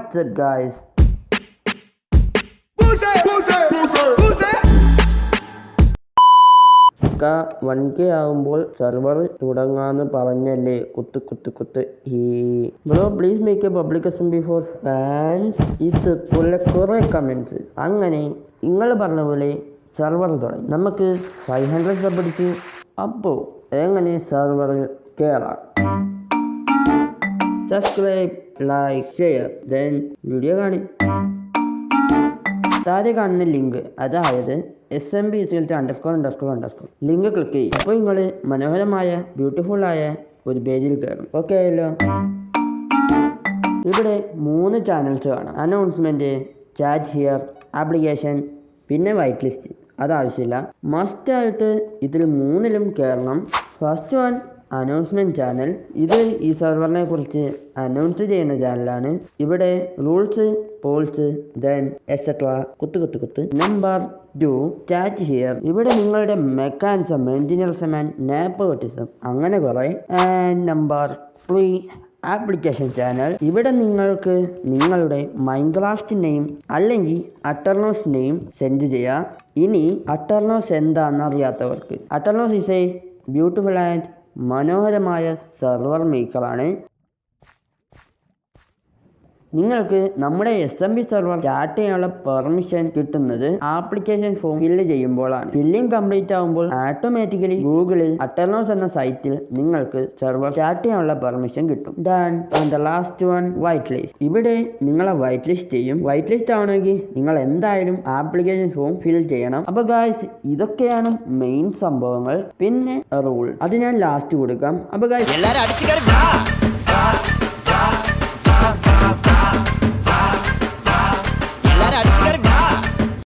What's up guys? Ka 1K ആകുമ്പോൾ server തുടങ്ങാന്ന് പറഞ്ഞല്ലേ കുത്ത് bro please make A public assembly four fans. ഇത് കുറെ കമന്റ്സ്. അങ്ങനെ നിങ്ങൾ പറഞ്ഞ പോലെ സെർവർ തുടങ്ങി. നമുക്ക് 500 സബ് അടിച്ചു. അപ്പോൾ എങ്ങനെ സെർവർ കയറാം? Subscribe, like, share, then video കാണി. താഴെ കാണുന്ന ലിങ്ക്, അതായത് SMB___ ലിങ്ക് ക്ലിക്ക് ചെയ്യും. അപ്പോൾ നിങ്ങൾ മനോഹരമായ ബ്യൂട്ടിഫുള്ളായ ഒരു പേജിൽ കയറും. ഓക്കെ ആയല്ലോ. ഇവിടെ 3 ചാനൽസ് കാണാം. അനൗൺസ്മെന്റ്, ചാറ്റ് ഹിയർ, ആപ്ലിക്കേഷൻ, പിന്നെ വൈറ്റ് ലിസ്റ്റ്. അതാവശ്യമില്ല. മസ്റ്റായിട്ട് ഇതിൽ 3ലും കയറണം. First one announcement channel. ഇത് ഈ സെർവറിനെ കുറിച്ച് അനൗൺസ് ചെയ്യുന്ന ചാനലാണ്. ഇവിടെ റൂൾസ്, പോൾസ്, ദെൻ എക്സെട്ര കുത്ത്. Number 2 chat here. ഇവിടെ നിങ്ങളുടെ മെക്കാനിസം, എഞ്ചിനീയർസം ആൻഡ് നേപ്പർട്ടിസം അങ്ങനെ കുറെ. Number 3 application channel. ഇവിടെ നിങ്ങൾക്ക് നിങ്ങളുടെ മൈൻക്രാഫ്റ്റ് നെയിം അല്ലെങ്കിൽ അറ്റർനോസ് നെയിം സെൻഡ് ചെയ്യാം. ഇനി അറ്റർനോസ് എന്താണെന്ന് അറിയാത്തവർക്ക്, അറ്റർനോസ് ഈസ് എ ബ്യൂട്ടിഫുൾ ആൻഡ് മനോഹരമായ സെർവർ മേക്കറാണ്. നിങ്ങൾക്ക് നമ്മുടെ SMB സെർവർ സ്റ്റാർട്ട് ചെയ്യാനുള്ള പെർമിഷൻ കിട്ടുന്നത് ആപ്ലിക്കേഷൻ ഫോം ഫില്ല് ചെയ്യുമ്പോഴാണ്. ഫില്ലിംഗ് കംപ്ലീറ്റ് ആകുമ്പോൾ ഓട്ടോമാറ്റിക്കലി ഗൂഗിളിൽ അറ്റർനോസ് എന്ന സൈറ്റിൽ നിങ്ങൾക്ക് സെർവർ സ്റ്റാർട്ട് ചെയ്യാനുള്ള പെർമിഷൻ കിട്ടും. The last one white list. ഇവിടെ നിങ്ങളെ വൈറ്റ് ലിസ്റ്റ് ചെയ്യും. വൈറ്റ് ലിസ്റ്റ് ആവണമെങ്കിൽ നിങ്ങൾ എന്തായാലും ആപ്ലിക്കേഷൻ ഫോം ഫിൽ ചെയ്യണം. അപ്പൊ ഗായ്സ്, ഇതൊക്കെയാണ് മെയിൻ സംഭവങ്ങൾ. പിന്നെ റൂൾ അത് ഞാൻ ലാസ്റ്റ് കൊടുക്കാം. അപ്പൊ ഗായ്സ് എല്ലാവരും